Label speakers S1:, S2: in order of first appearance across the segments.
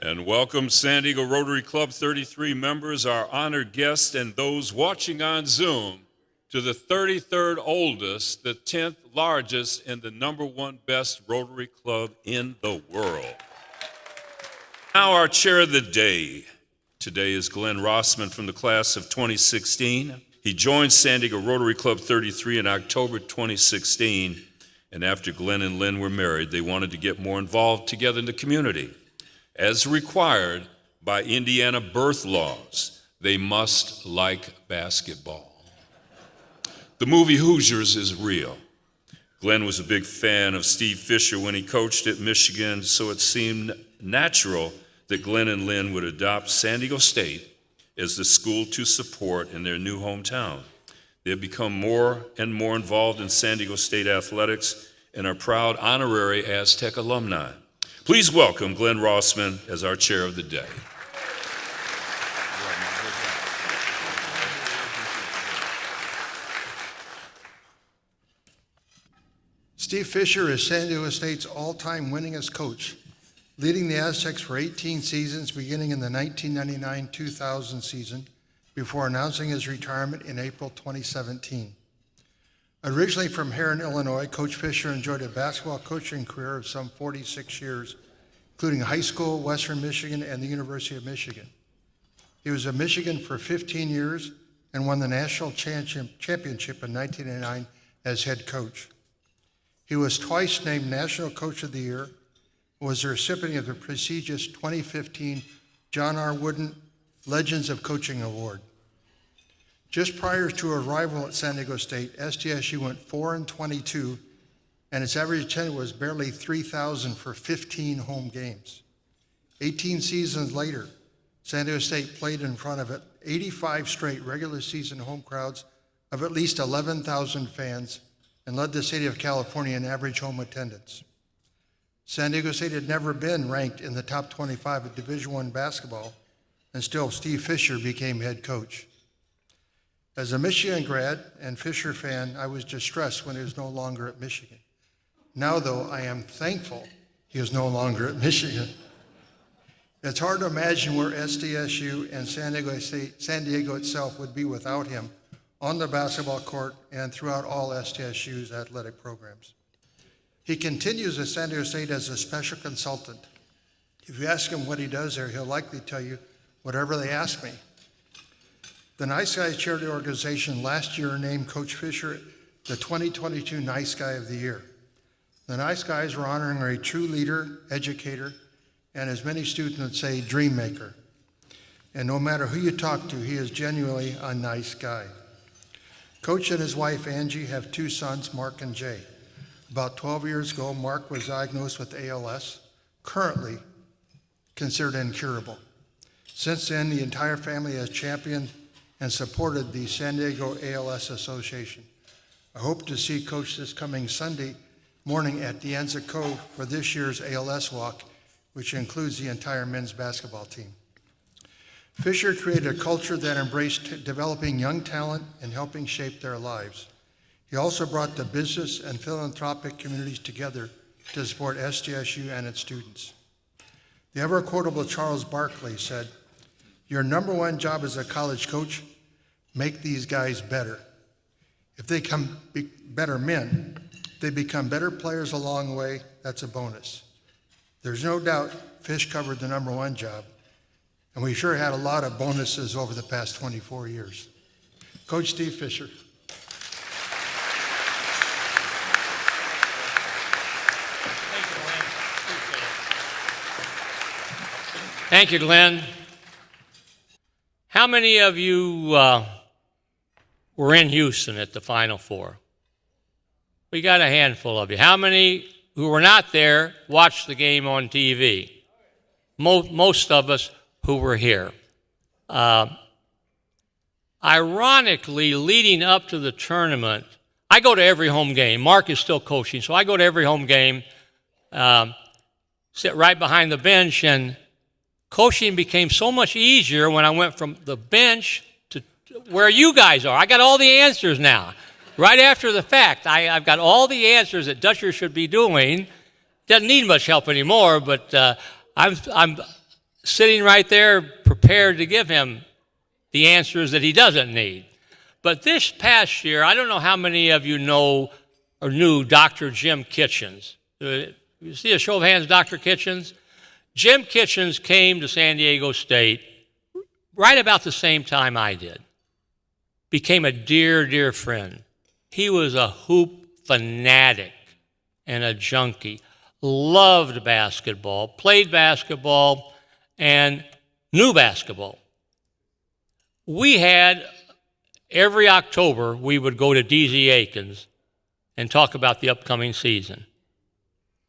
S1: And welcome San Diego Rotary Club 33 members, our honored guests, and those watching on Zoom to the 33rd oldest, the 10th largest, and the #1 best Rotary Club in the world. Now our chair of the day. Today is Glenn Rossman from the class of 2016. He joined San Diego Rotary Club 33 in October 2016, and after Glenn and Lynn were married, they wanted to get more involved together in the community. As required by Indiana birth laws, they must like basketball. The movie Hoosiers is real. Glenn was a big fan of Steve Fisher when he coached at Michigan, so it seemed natural that Glenn and Lynn would adopt San Diego State as the school to support in their new hometown. They have become more and more involved in San Diego State athletics and are proud honorary Aztec alumni. Please welcome Glenn Rossman as our chair of the day.
S2: Steve Fisher is San Diego State's all-time winningest coach, leading the Aztecs for 18 seasons beginning in the 1999-2000 season before announcing his retirement in April 2017. Originally from Heron, Illinois, Coach Fisher enjoyed a basketball coaching career of some 46 years, including high school, Western Michigan, and the University of Michigan. He was at Michigan for 15 years and won the national championship in 1989 as head coach. He was twice named National Coach of the Year and was the recipient of the prestigious 2015 John R. Wooden Legends of Coaching Award. Just prior to arrival at San Diego State, SDSU went 4-22, and its average attendance was barely 3,000 for 15 home games. 18 seasons later, San Diego State played in front of 85 straight regular season home crowds of at least 11,000 fans and led the state of California in average home attendance. San Diego State had never been ranked in the top 25 of Division I basketball, and still Steve Fisher became head coach. As a Michigan grad and Fisher fan, I was distressed when he was no longer at Michigan. Now, though, I am thankful he is no longer at Michigan. It's hard to imagine where SDSU and San Diego itself would be without him on the basketball court and throughout all SDSU's athletic programs. He continues at San Diego State as a special consultant. If you ask him what he does there, he'll likely tell you whatever they ask me. The Nice Guys Charity Organization last year named Coach Fisher the 2022 Nice Guy of the Year. The Nice Guys are honoring a true leader, educator, and as many students would say, dream maker. And no matter who you talk to, he is genuinely a nice guy. Coach and his wife, Angie, have 2 sons, Mark and Jay. About 12 years ago, Mark was diagnosed with ALS, currently considered incurable. Since then, the entire family has championed and supported the San Diego ALS Association. I hope to see Coach this coming Sunday morning at De Anza Cove for this year's ALS Walk, which includes the entire men's basketball team. Fisher created a culture that embraced developing young talent and helping shape their lives. He also brought the business and philanthropic communities together to support SDSU and its students. The ever-quotable Charles Barkley said, "Your #1 job as a college coach, make these guys better. If they become better men, they become better players along the way, that's a bonus." There's no doubt Fish covered the #1 job, and we sure had a lot of bonuses over the past 24 years. Coach Steve Fisher.
S3: Thank you, Glenn. How many of you were in Houston at the Final Four? We got a handful of you. How many who were not there watched the game on TV? Most of us who were here. Ironically, leading up to the tournament, I go to every home game. Mark is still coaching, so I go to every home game, sit right behind the bench, and coaching became so much easier when I went from the bench to where you guys are. I got all the answers now. Right after the fact, I've got all the answers that Dutcher should be doing. Doesn't need much help anymore, but I'm sitting right there prepared to give him the answers that he doesn't need. But this past year, I don't know how many of you know or knew Dr. Jim Kitchens. You see a show of hands, Dr. Kitchens? Jim Kitchens came to San Diego State right about the same time I did. Became a dear, dear friend. He was a hoop fanatic and a junkie. Loved basketball, played basketball, and knew basketball. We had, every October, we would go to D.Z. Aikens and talk about the upcoming season.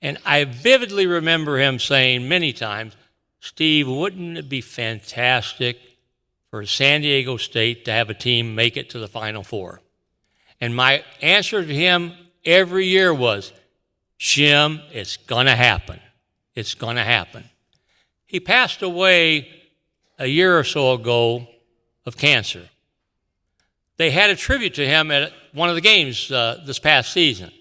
S3: And I vividly remember him saying many times, Steve, wouldn't it be fantastic for San Diego State to have a team make it to the Final Four? And my answer to him every year was, Jim, it's going to happen. It's going to happen. He passed away a year or so ago of cancer. They had a tribute to him at one of the games this past season.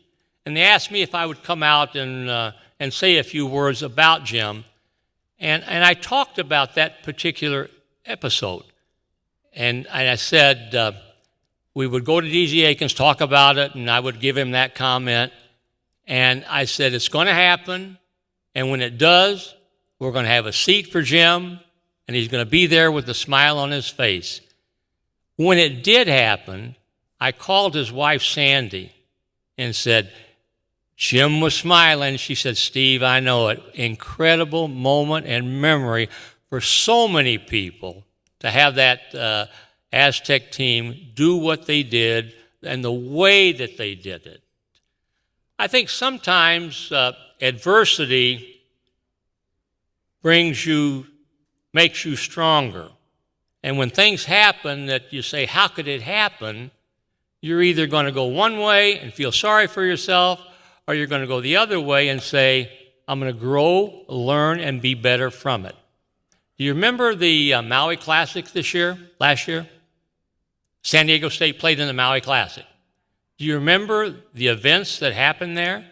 S3: And they asked me if I would come out and say a few words about Jim. And I talked about that particular episode. And I said we would go to D.Z. Aikens, talk about it, and I would give him that comment. And I said, it's going to happen, and when it does, we're going to have a seat for Jim, and he's going to be there with a smile on his face. When it did happen, I called his wife, Sandy, and said, Jim was smiling. She said, Steve, I know it. Incredible moment and memory for so many people to have that Aztec team do what they did and the way that they did it. I think sometimes adversity makes you stronger. And when things happen that you say, how could it happen? You're either going to go one way and feel sorry for yourself, or you're going to go the other way and say, I'm going to grow, learn, and be better from it. Do you remember the Maui Classic last year? San Diego State played in the Maui Classic. Do you remember the events that happened there?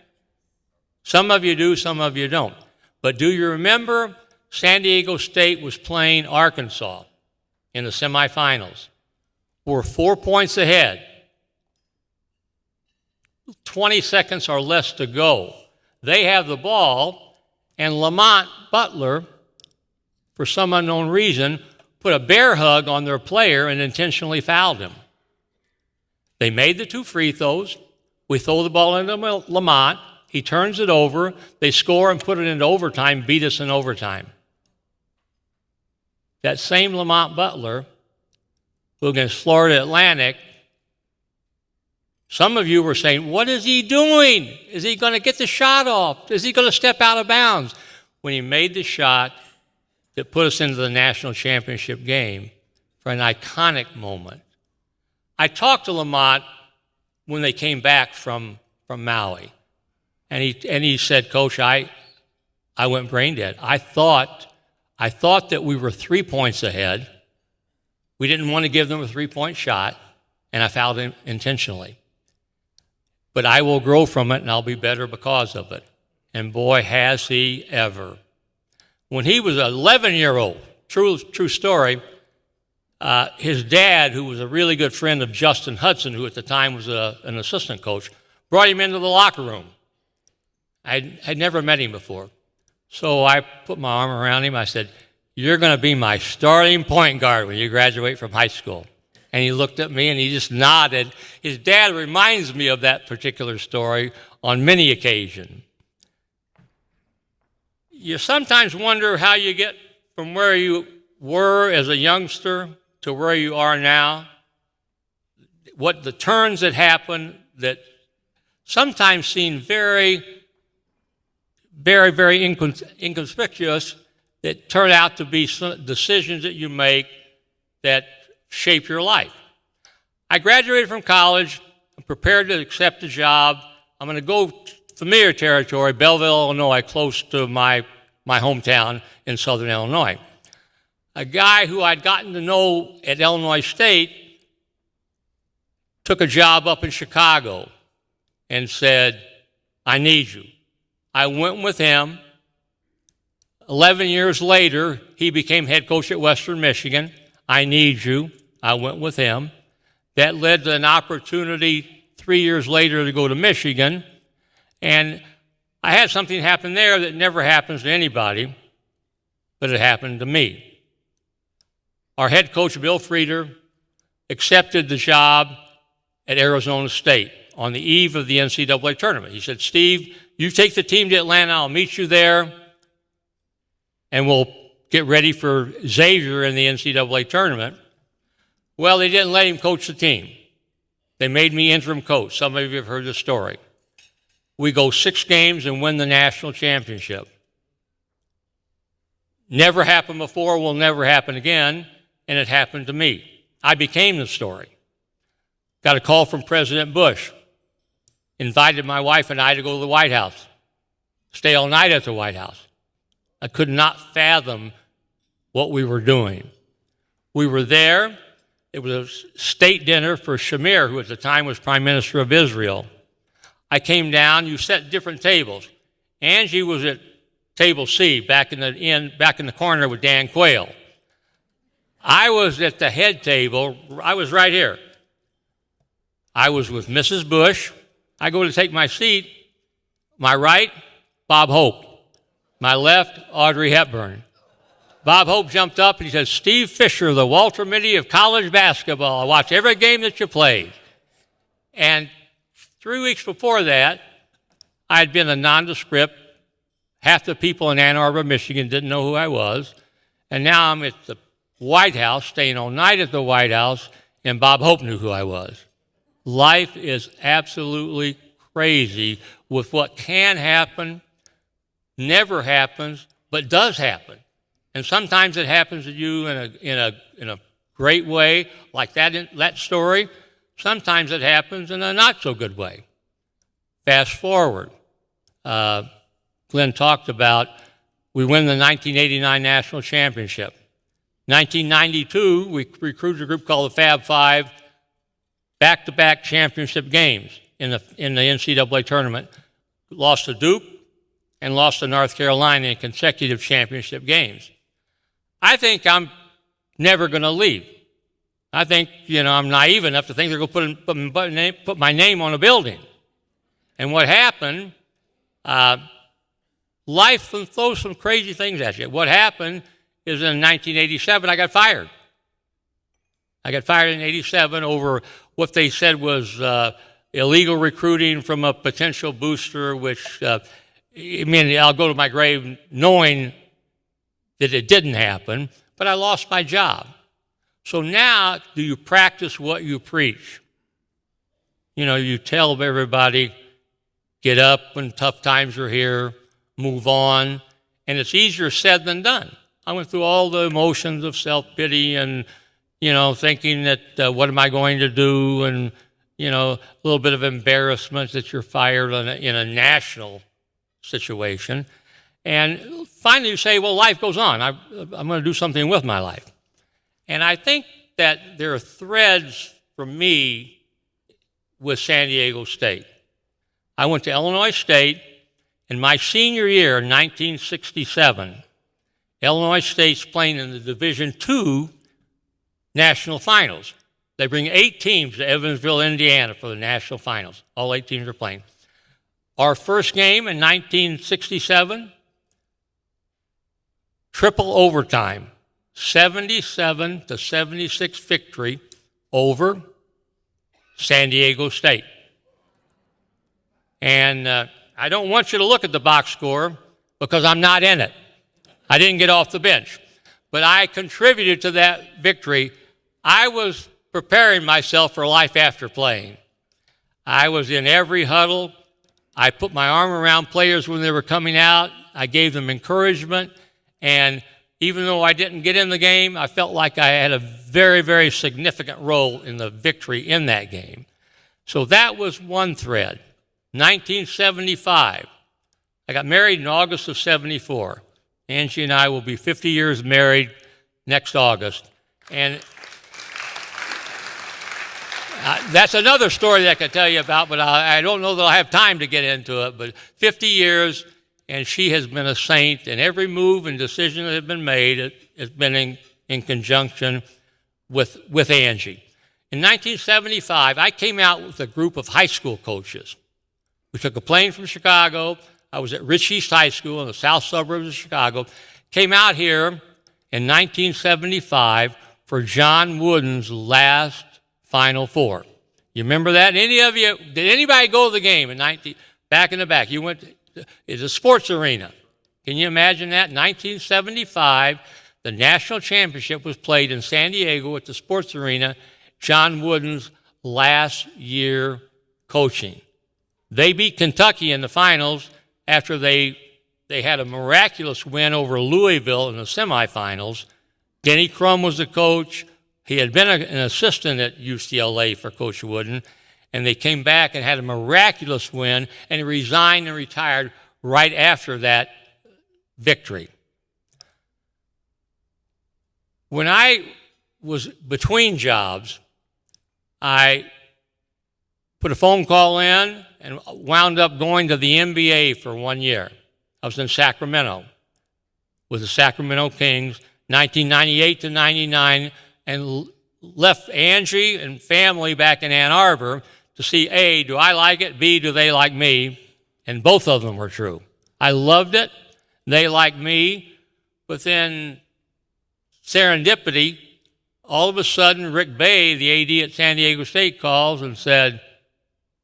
S3: Some of you do, some of you don't. But do you remember San Diego State was playing Arkansas in the semifinals? We're 4 points ahead. 20 seconds or less to go. They have the ball, and Lamont Butler, for some unknown reason, put a bear hug on their player and intentionally fouled him. They made the 2 free throws. We throw the ball into Lamont. He turns it over. They score and put it into overtime, beat us in overtime. That same Lamont Butler, who against Florida Atlantic, some of you were saying, what is he doing? Is he going to get the shot off? Is he going to step out of bounds? When he made the shot that put us into the national championship game for an iconic moment. I talked to Lamont when they came back from Maui, and he said, Coach, I went brain dead. I thought that we were 3 points ahead. We didn't want to give them a 3-point shot, and I fouled him intentionally. But I will grow from it, and I'll be better because of it. And boy, has he ever. When he was an 11-year-old, true story, his dad, who was a really good friend of Justin Hudson, who at the time was an assistant coach, brought him into the locker room. I'd never met him before. So I put my arm around him. I said, you're going to be my starting point guard when you graduate from high school. And he looked at me and he just nodded. His dad reminds me of that particular story on many occasions. You sometimes wonder how you get from where you were as a youngster to where you are now. What the turns that happen that sometimes seem very, very, very inconspicuous that turn out to be decisions that you make that shape your life. I graduated from college. I'm prepared to accept a job. I'm going to go familiar territory, Belleville, Illinois, close to my hometown in southern Illinois. A guy who I'd gotten to know at Illinois State took a job up in Chicago and said, I need you. I went with him. 11 years later, he became head coach at Western Michigan. I need you. I went with him. That led to an opportunity 3 years later to go to Michigan. And I had something happen there that never happens to anybody, but it happened to me. Our head coach, Bill Frieder, accepted the job at Arizona State on the eve of the NCAA tournament. He said, Steve, you take the team to Atlanta, I'll meet you there, and we'll get ready for Xavier in the NCAA tournament. Well, they didn't let him coach the team. They made me interim coach. Some of you have heard the story. We go 6 games and win the national championship. Never happened before, will never happen again, and it happened to me. I became the story. Got a call from President Bush. Invited my wife and I to go to the White House. Stay all night at the White House. I could not fathom what we were doing. We were there. It was a state dinner for Shamir, who at the time was Prime Minister of Israel. I came down. You set different tables. Angie was at table C, back in the corner with Dan Quayle. I was at the head table. I was right here. I was with Mrs. Bush. I go to take my seat. My right, Bob Hope. My left, Audrey Hepburn. Bob Hope jumped up and he said, Steve Fisher, the Walter Mitty of college basketball. I watched every game that you played. And 3 weeks before that, I had been a nondescript. Half the people in Ann Arbor, Michigan didn't know who I was. And now I'm at the White House, staying all night at the White House, and Bob Hope knew who I was. Life is absolutely crazy with what can happen, never happens, but does happen. And sometimes it happens to you in a great way, like that story. Sometimes it happens in a not so good way. Fast forward. Glenn talked about we win the 1989 national championship. 1992, we recruited a group called the Fab Five, back-to-back championship games in the NCAA tournament. Lost to Duke and lost to North Carolina in consecutive championship games. I think I'm never going to leave. I think, I'm naive enough to think they're going to put my name on a building. And what happened, life throws some crazy things at you. What happened is in 1987, I got fired. I got fired in 87 over what they said was illegal recruiting from a potential booster, which, I'll go to my grave knowing that it didn't happen, but I lost my job. So now, do you practice what you preach? You tell everybody, get up when tough times are here, move on, and it's easier said than done. I went through all the emotions of self-pity and, thinking that what am I going to do, and, a little bit of embarrassment that you're fired in a national situation. And finally you say, well, life goes on. I'm going to do something with my life. And I think that there are threads for me with San Diego State. I went to Illinois State. In my senior year, 1967, Illinois State's playing in the Division II National Finals. They bring 8 teams to Evansville, Indiana for the National Finals. All 8 teams are playing. Our first game in 1967, triple overtime, 77-76 victory over San Diego State. And I don't want you to look at the box score because I'm not in it. I didn't get off the bench. But I contributed to that victory. I was preparing myself for life after playing. I was in every huddle. I put my arm around players when they were coming out. I gave them encouragement. And even though I didn't get in the game, I felt like I had a very, very significant role in the victory in that game. So that was one thread. 1975. I got married in August of 74. Angie and I will be 50 years married next August. And that's another story that I could tell you about, but I don't know that I'll have time to get into it. But 50 years, and she has been a saint, and every move and decision that has been made has been in conjunction with Angie. In 1975, I came out with a group of high school coaches. We took a plane from Chicago. I was at Rich East High School in the south suburbs of Chicago. Came out here in 1975 for John Wooden's last Final Four. You remember that? Any of you, did anybody go to the game back in the back? You went to the sports arena. Can you imagine that? 1975, the national championship was played in San Diego at the sports arena, John Wooden's last year coaching. They beat Kentucky in the finals after they had a miraculous win over Louisville in the semifinals. Denny Crum was the coach. He had been an assistant at UCLA for Coach Wooden, and they came back and had a miraculous win, and he resigned and retired right after that victory. When I was between jobs, I put a phone call in and wound up going to the NBA for 1 year. I was in Sacramento with the Sacramento Kings, 1998 to 99, and left Angie and family back in Ann Arbor to see, A, do I like it? B, do they like me? And both of them were true. I loved it. They liked me. But then serendipity, all of a sudden, Rick Bay, the AD at San Diego State, calls and said,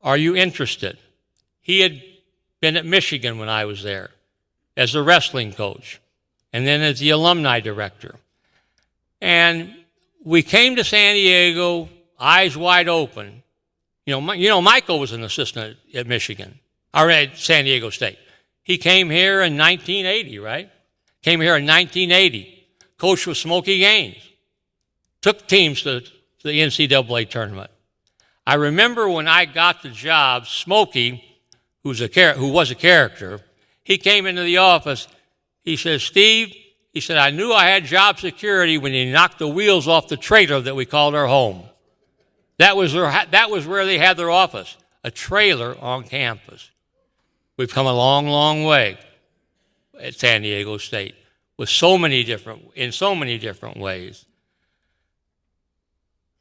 S3: are you interested? He had been at Michigan when I was there as a wrestling coach and then as the alumni director. And we came to San Diego, eyes wide open. You know, Michael was an assistant at Michigan, or at San Diego State. He came here in 1980, right? Came here in 1980. Coached with Smokey Gaines. Took teams to the NCAA tournament. I remember when I got the job, Smokey, who was a character, he came into the office. He said, Steve, he said, I knew I had job security when he knocked the wheels off the trailer that we called our home. That was where they had their office, a trailer on campus. We've come a long, long way at San Diego State in so many different ways.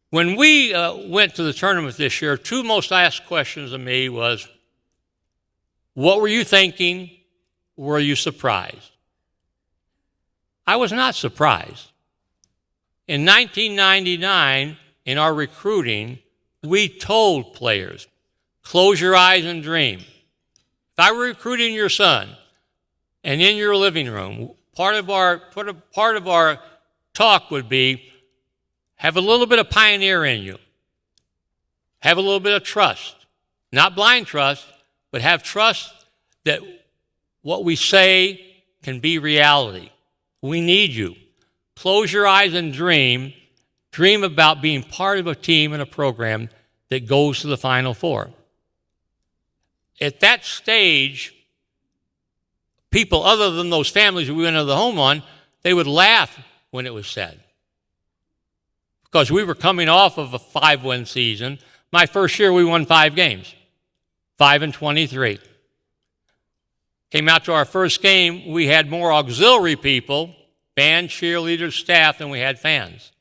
S3: When we went to the tournament this year, two most asked questions of me was, what were you thinking? Were you surprised? I was not surprised. In 1999, in our recruiting, we told players, close your eyes and dream. If I were recruiting your son and in your living room, part of our talk would be, have a little bit of pioneer in you. Have a little bit of trust. Not blind trust, but have trust that what we say can be reality. We need you. Close your eyes and dream. Dream about being part of a team and a program that goes to the Final Four. At that stage, people other than those families we went to the home on, they would laugh when it was said. Because we were coming off of a 5-win season. My first year, we won 5 games, 5-23. Came out to our first game, we had more auxiliary people, band, cheerleaders, staff, than we had fans.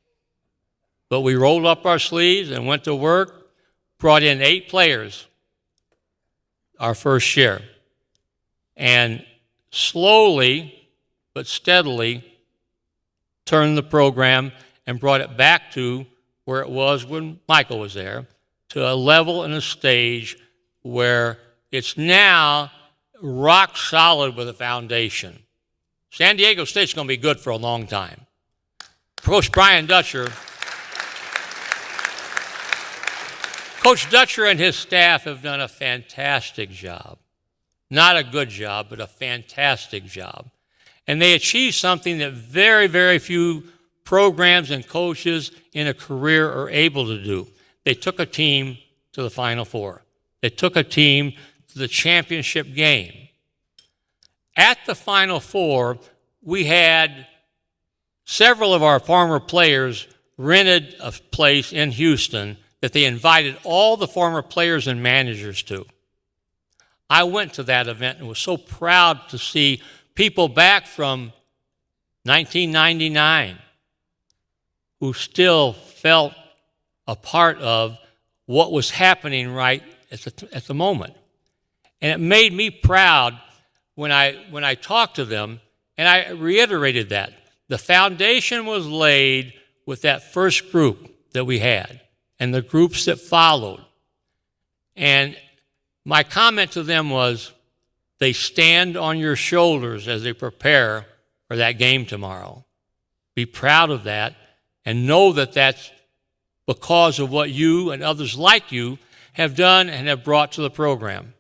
S3: But we rolled up our sleeves and went to work, brought in 8 players our first year, and slowly but steadily turned the program and brought it back to where it was when Michael was there, to a level and a stage where it's now rock solid with a foundation. San Diego State's going to be good for a long time. Coach Dutcher and his staff have done a fantastic job. Not a good job, but a fantastic job. And they achieved something that very, very few programs and coaches in a career are able to do. They took a team to the Final Four. They took a team to the championship game. At the Final Four, we had several of our former players rented a place in Houston that they invited all the former players and managers to. I went to that event and was so proud to see people back from 1999 who still felt a part of what was happening right at the moment. And it made me proud when I talked to them, and I reiterated that. The foundation was laid with that first group that we had and the groups that followed. And my comment to them was, they stand on your shoulders as they prepare for that game tomorrow. Be proud of that and know that that's because of what you and others like you have done and have brought to the program.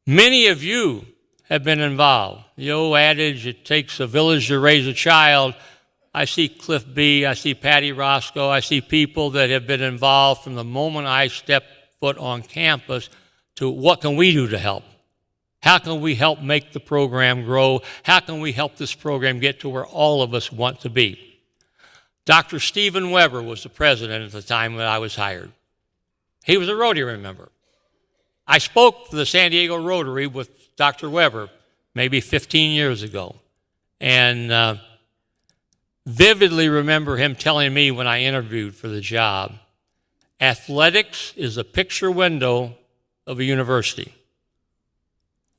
S3: Many of you have been involved. The old adage, it takes a village to raise a child. I see Cliff B., I see Patty Roscoe, I see people that have been involved from the moment I stepped foot on campus to what can we do to help? How can we help make the program grow? How can we help this program get to where all of us want to be? Dr. Stephen Weber was the president at the time that I was hired. He was a Rotary member. I spoke to the San Diego Rotary with Dr. Weber maybe 15 years ago, and vividly remember him telling me when I interviewed for the job, athletics is a picture window of a university.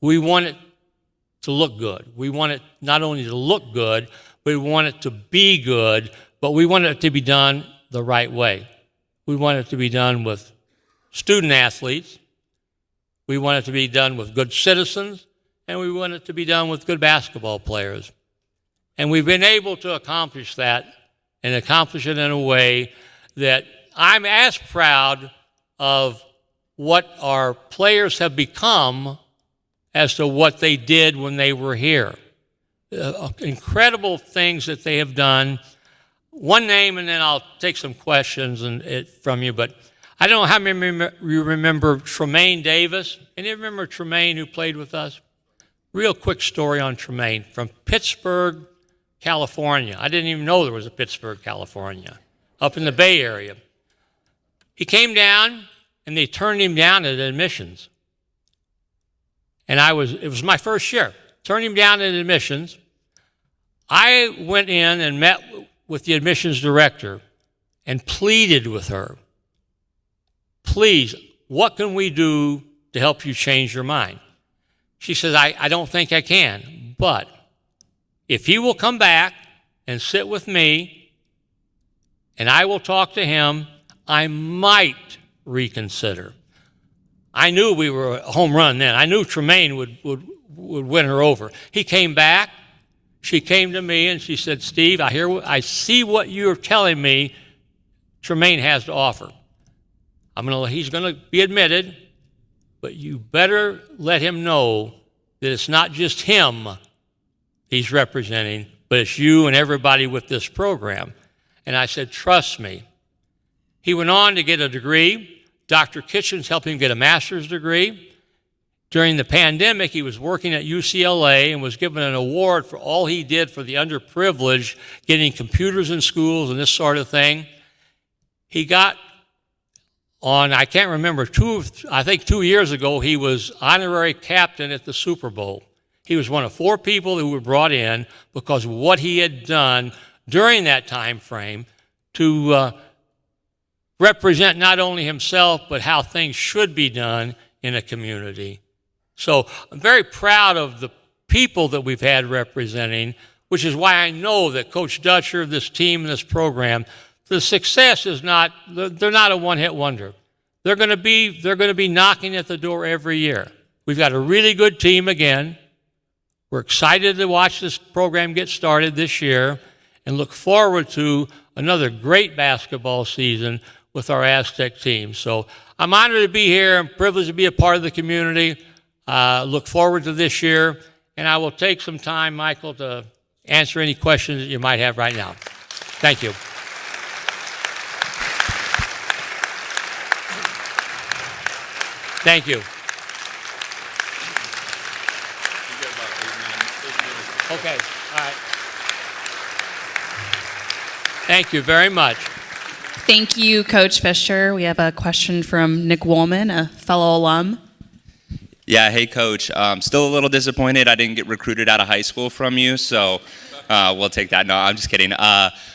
S3: We want it to look good. We want it not only to look good, but we want it to be good, but we want it to be done the right way. We want it to be done with student athletes. We want it to be done with good citizens, and we want it to be done with good basketball players. And we've been able to accomplish that and accomplish it in a way that I'm as proud of what our players have become as to what they did when they were here. Incredible things that they have done. One name, and then I'll take some questions from you, but I don't know how many you remember Tremaine Davis. Any remember Tremaine who played with us? Real quick story on Tremaine. From Pittsburgh, California. I didn't even know there was a Pittsburgh, California, up in the Bay Area. He came down, and they turned him down at admissions. And it was my first year. Turned him down at admissions. I went in and met with the admissions director and pleaded with her, please, what can we do to help you change your mind? She says, I don't think I can, but if he will come back and sit with me and I will talk to him, I might reconsider. I knew we were a home run then. I knew Tremaine would win her over. He came back. She came to me and she said, Steve, I see what you're telling me Tremaine has to offer. He's going to be admitted, but you better let him know that it's not just him he's representing, but it's you and everybody with this program. And I said, trust me. He went on to get a degree. Dr. Kitchens helped him get a master's degree. During the pandemic, he was working at UCLA and was given an award for all he did for the underprivileged, getting computers in schools and this sort of thing. He got on, I can't remember, 2 years ago, he was honorary captain at the Super Bowl. He was one of 4 people who were brought in because of what he had done during that time frame to represent not only himself, but how things should be done in a community. So I'm very proud of the people that we've had representing, which is why I know that Coach Dutcher, this team, and this program, the success is they're not a one-hit wonder. They're going to be knocking at the door every year. We've got a really good team again. We're excited to watch this program get started this year and look forward to another great basketball season with our Aztec team. So I'm honored to be here. I'm privileged to be a part of the community. Look forward to this year. And I will take some time, Michael, to answer any questions that you might have right now. Thank you. Thank you. Okay, all right. Thank you very much.
S4: Thank you, Coach Fisher. We have a question from Nick Woolman, a fellow alum. Yeah, hey, Coach. Still a little disappointed I didn't get recruited out of high school from you, so we'll take that. No, I'm just kidding.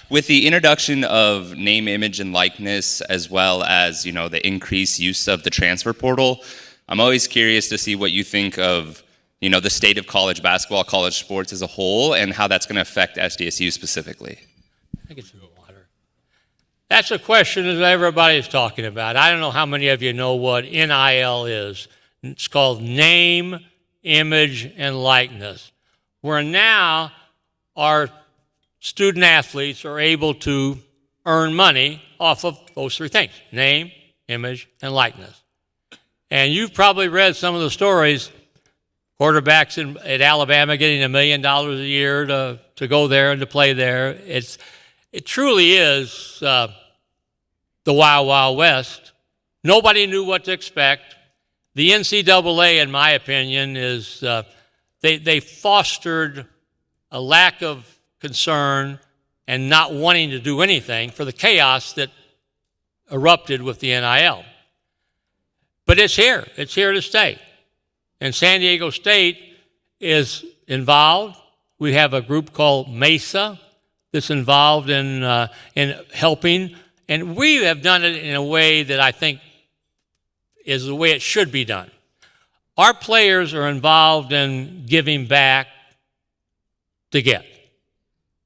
S4: With the introduction of name, image, and likeness, as well as, the increased use of the transfer portal, I'm always curious to see what you think of, the state of college basketball, college sports as a whole, and how that's going to affect SDSU specifically.
S3: I get some water. That's a question that everybody's talking about. I don't know how many of you know what NIL is. It's called name, image, and likeness, where now our student athletes are able to earn money off of those three things: name, image, and likeness. And you've probably read some of the stories, quarterbacks at Alabama getting $1 million a year to go there and to play there. It truly is the Wild Wild West. Nobody knew what to expect. The NCAA, in my opinion, is they fostered a lack of concern and not wanting to do anything for the chaos that erupted with the NIL. But it's here. It's here to stay. And San Diego State is involved. We have a group called MESA that's involved in helping. And we have done it in a way that I think is the way it should be done. Our players are involved in giving back to get.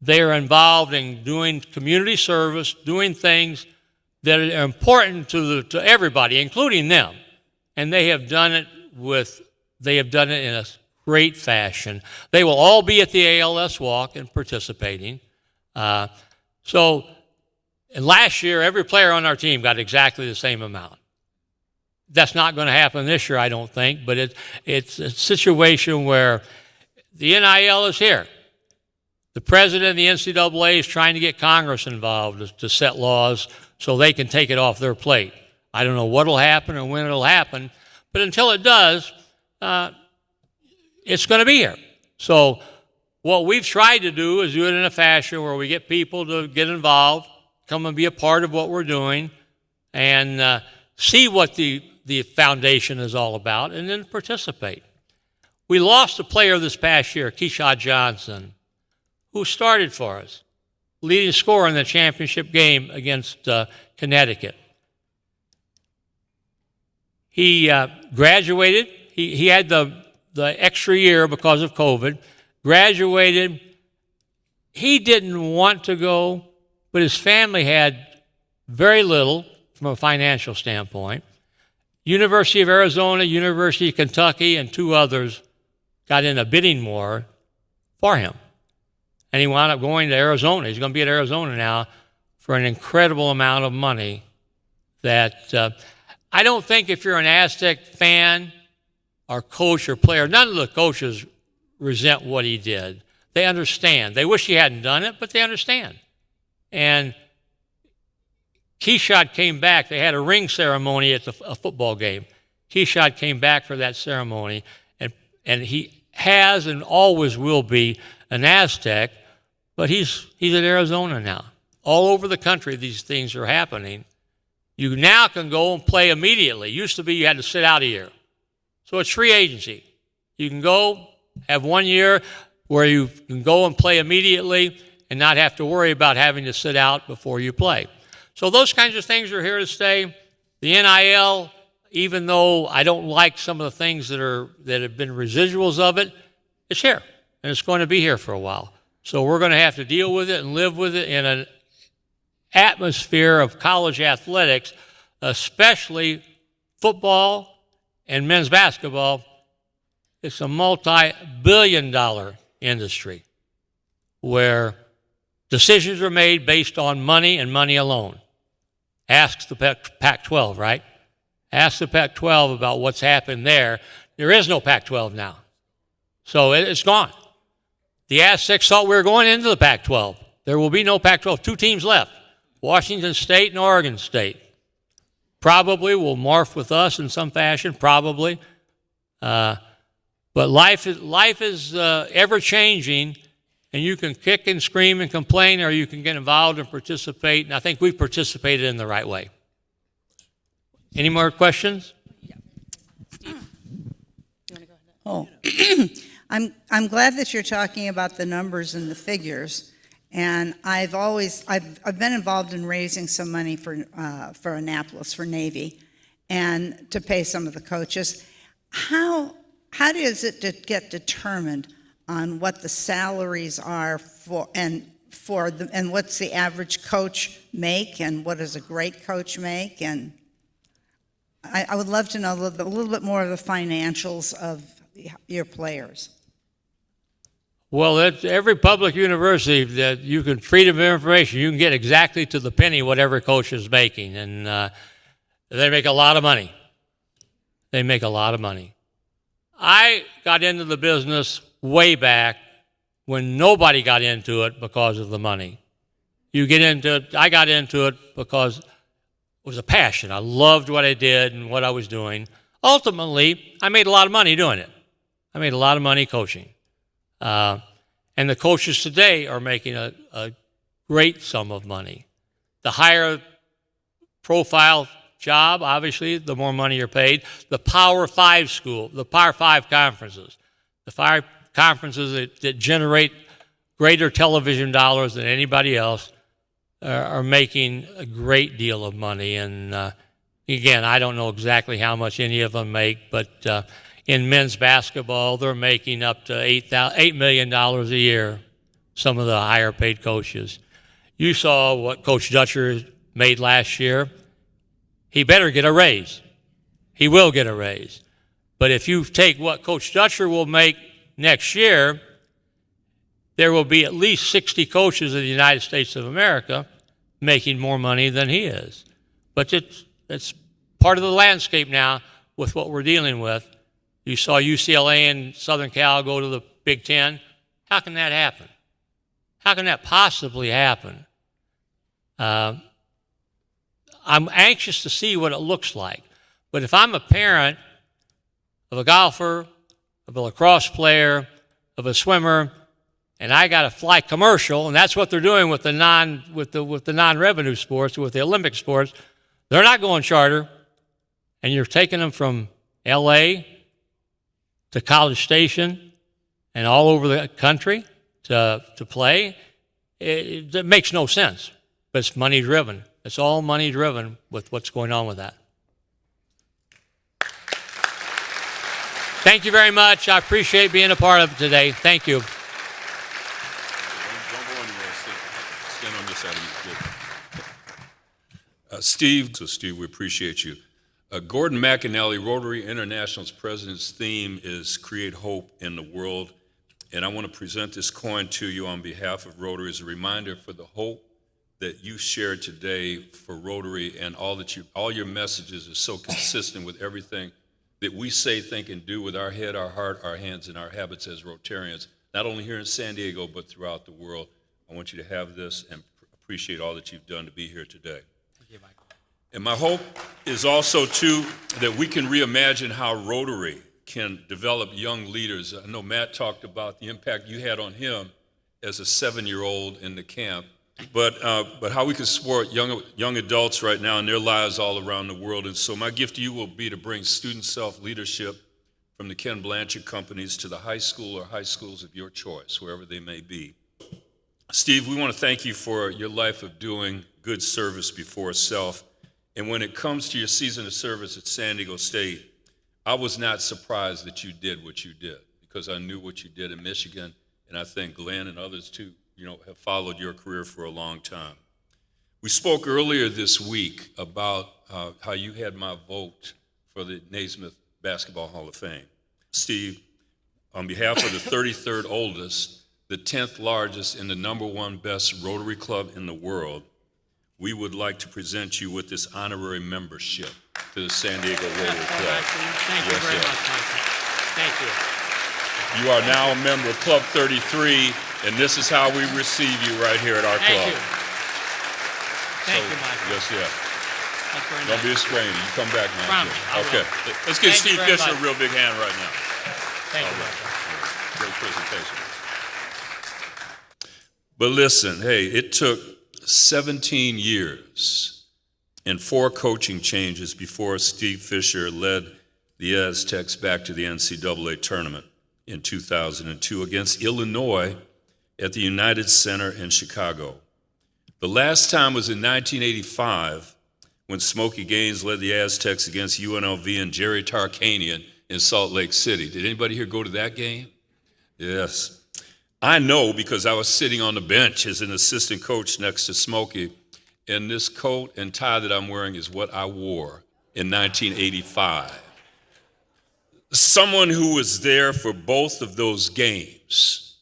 S3: They are involved in doing community service, doing things that are important to everybody, including them. And they have done it in a great fashion. They will all be at the ALS Walk and participating. And last year, every player on our team got exactly the same amount. That's not going to happen this year, I don't think, but it's a situation where the NIL is here. The president of the NCAA is trying to get Congress involved to set laws so they can take it off their plate. I don't know what will happen or when it will happen, but until it does, it's going to be here. So what we've tried to do is do it in a fashion where we get people to get involved, come and be a part of what we're doing, and see what the foundation is all about, and then participate. We lost a player this past year, Keyshawn Johnson, who started for us, leading scorer in the championship game against Connecticut. He graduated. He had the extra year because of COVID, graduated. He didn't want to go, but his family had very little from a financial standpoint. University of Arizona, University of Kentucky, and two others got in a bidding war for him. And he wound up going to Arizona. He's going to be at Arizona now for an incredible amount of money that I don't think if you're an Aztec fan or coach or player, none of the coaches resent what he did. They understand. They wish he hadn't done it, but they understand. And Keyshawn came back. They had a ring ceremony at a football game. Keyshawn came back for that ceremony, and he has and always will be an Aztec, but he's at Arizona now. All over the country, these things are happening. You now can go and play immediately. Used to be you had to sit out a year. So it's free agency. You can go, have 1 year where you can go and play immediately and not have to worry about having to sit out before you play. So those kinds of things are here to stay. The NIL, even though I don't like some of the things that have been residuals of it, it's here, and it's going to be here for a while. So we're going to have to deal with it and live with it in an atmosphere of college athletics, especially football and men's basketball. It's a multi-billion-dollar industry where decisions are made based on money and money alone. Ask the Pac-12, right? Ask the Pac-12 about what's happened there. There is no Pac-12 now. So it's gone. The Aztecs thought we were going into the Pac-12. There will be no Pac-12. 2 teams left, Washington State and Oregon State. Probably will morph with us in some fashion, probably. But life is ever-changing, and you can kick and scream and complain, or you can get involved and participate, and I think we've participated in the right way. Any more questions?
S5: Oh, I'm glad that you're talking about the numbers and the figures. And I've been involved in raising some money for Annapolis, for Navy, and to pay some of the coaches. How does it get determined on what the salaries are and what's the average coach make, and what does a great coach make? And I would love to know a little bit more of the financials of your players.
S3: Well, at every public university that you can, freedom of information, you can get exactly to the penny what every coach is making, and they make a lot of money. They make a lot of money. I got into the business way back when nobody got into it because of the money. You get into it, I got into it because it was a passion. I loved what I did and what I was doing. Ultimately, I made a lot of money doing it. I made a lot of money coaching. And the coaches today are making a great sum of money. The higher profile job, obviously, the more money you're paid. The Power 5 school, the Power 5 conferences, the 5 conferences that generate greater television dollars than anybody else are making a great deal of money. And again, I don't know exactly how much any of them make, but in men's basketball, they're making up to $8 million a year, some of the higher paid coaches. You saw what Coach Dutcher made last year. He better get a raise. He will get a raise. But if you take what Coach Dutcher will make next year, there will be at least 60 coaches in the United States of America making more money than he is. But it's part of the landscape now with what we're dealing with. You saw UCLA and Southern Cal go to the Big Ten. How can that happen? How can that possibly happen? I'm anxious to see what it looks like. But if I'm a parent of a golfer, of a lacrosse player, of a swimmer, and I got to fly commercial, and that's what they're doing with the non-revenue sports, with the Olympic sports, they're not going charter, and you're taking them from L.A. to College Station and all over the country to play. It makes no sense, but it's money-driven. It's all money-driven with what's going on with that. Thank you very much. I appreciate being a part of it today. Thank you.
S1: Don't go anywhere, Steve. Stand on this side of me. Steve, we appreciate you. Gordon McAnally, Rotary International's president's theme is Create Hope in the World. And I want to present this coin to you on behalf of Rotary as a reminder for the hope that you shared today for Rotary, and all your messages are so consistent with everything that we say, think, and do with our head, our heart, our hands, and our habits as Rotarians, not only here in San Diego, but throughout the world. I want you to have this and appreciate all that you've done to be here today.
S3: Thank you, Michael.
S1: And my hope is also, too, that we can reimagine how Rotary can develop young leaders. I know Matt talked about the impact you had on him as a 7-year-old in the camp, but how we can support young adults right now in their lives all around the world. And so my gift to you will be to bring student self-leadership from the Ken Blanchard companies to the high school or high schools of your choice, wherever they may be. Steve, we want to thank you for your life of doing good service before self. And when it comes to your season of service at San Diego State, I was not surprised that you did what you did, because I knew what you did in Michigan, and I think Glenn and others too, have followed your career for a long time. We spoke earlier this week about how you had my vote for the Naismith Basketball Hall of Fame. Steve, on behalf of the 33rd oldest, the 10th largest, and the #1 best Rotary Club in the world, we would like to present you with this honorary membership to the San Diego Rotary Club.
S3: Thank you very much, Michael. Thank you.
S1: You are now a member of Club 33, and this is how we receive you right here at our club.
S3: Thank you. Thank you, Michael.
S1: Yes, yeah.
S3: That's very
S1: Don't
S3: nice.
S1: be a stranger. You come back now.
S3: Promise, I will.
S1: Okay. Let's give
S3: Thank you
S1: Steve
S3: very
S1: Fisher
S3: much.
S1: a real big hand right now.
S3: Thank you, Michael.
S1: Great presentation. But listen, hey, it took 17 years and 4 coaching changes before Steve Fisher led the Aztecs back to the NCAA tournament in 2002 against Illinois at the United Center in Chicago. The last time was in 1985 when Smokey Gaines led the Aztecs against UNLV and Jerry Tarkanian in Salt Lake City. Did anybody here go to that game? Yes. I know because I was sitting on the bench as an assistant coach next to Smokey, and this coat and tie that I'm wearing is what I wore in 1985. Someone who was there for both of those games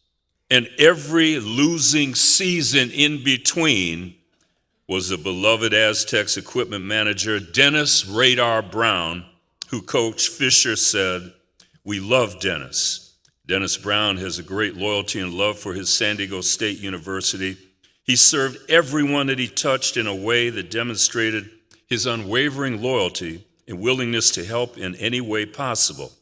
S1: and every losing season in between was the beloved Aztecs equipment manager, Dennis Radar Brown, who Coach Fisher said, "We love Dennis. Dennis Brown has a great loyalty and love for his San Diego State University. He served everyone that he touched in a way that demonstrated his unwavering loyalty and willingness to help in any way possible.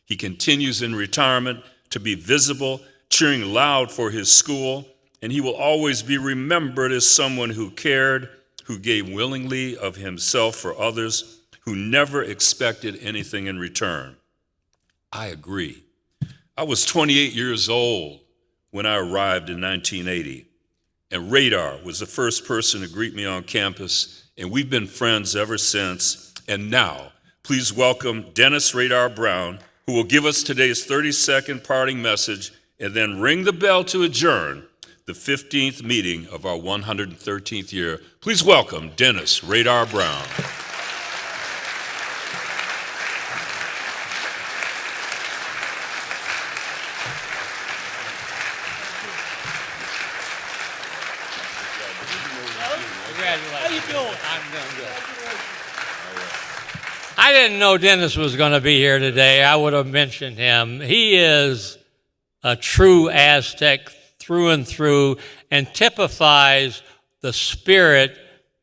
S1: He continues in retirement to be visible, cheering loud for his school, and he will always be remembered as someone who cared, who gave willingly of himself for others, who never expected anything in return." I agree. I was 28 years old when I arrived in 1980, and Radar was the first person to greet me on campus, and we've been friends ever since. And now, please welcome Dennis Radar Brown, who will give us today's 30-second parting message and then ring the bell to adjourn the 15th meeting of our 113th year. Please welcome Dennis Radar Brown.
S3: How you doing? I'm doing good. I didn't know Dennis was going to be here today. I would have mentioned him. He is a true Aztec through and through and typifies the spirit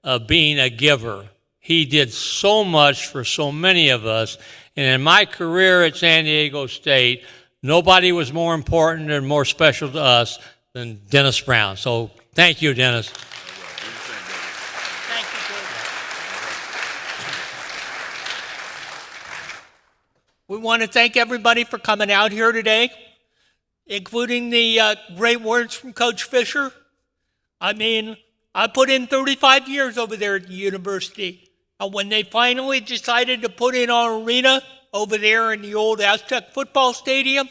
S3: of being a giver. He did so much for so many of us. And in my career at San Diego State, nobody was more important and more special to us than Dennis Brown. So thank you, Dennis.
S6: We want to thank everybody for coming out here today, including the great words from Coach Fisher. I mean, I put in 35 years over there at the university. And when they finally decided to put in our arena over there in the old Aztec football stadium,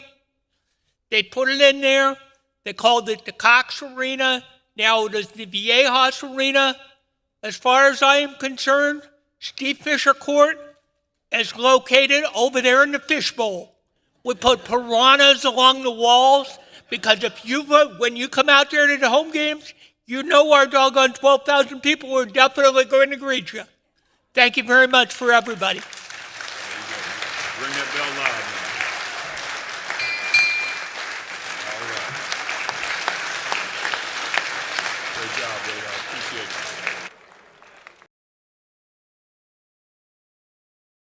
S6: they put it in there. They called it the Cox Arena. Now it is the Viejas Arena. As far as I am concerned, Steve Fisher Court is located over there in the fishbowl. We put piranhas along the walls because when you come out there to the home games, you know our doggone 12,000 people are definitely going to greet you. Thank you very much for everybody.
S1: Bring that bell loud now. All right. Great job, Radar. Appreciate you.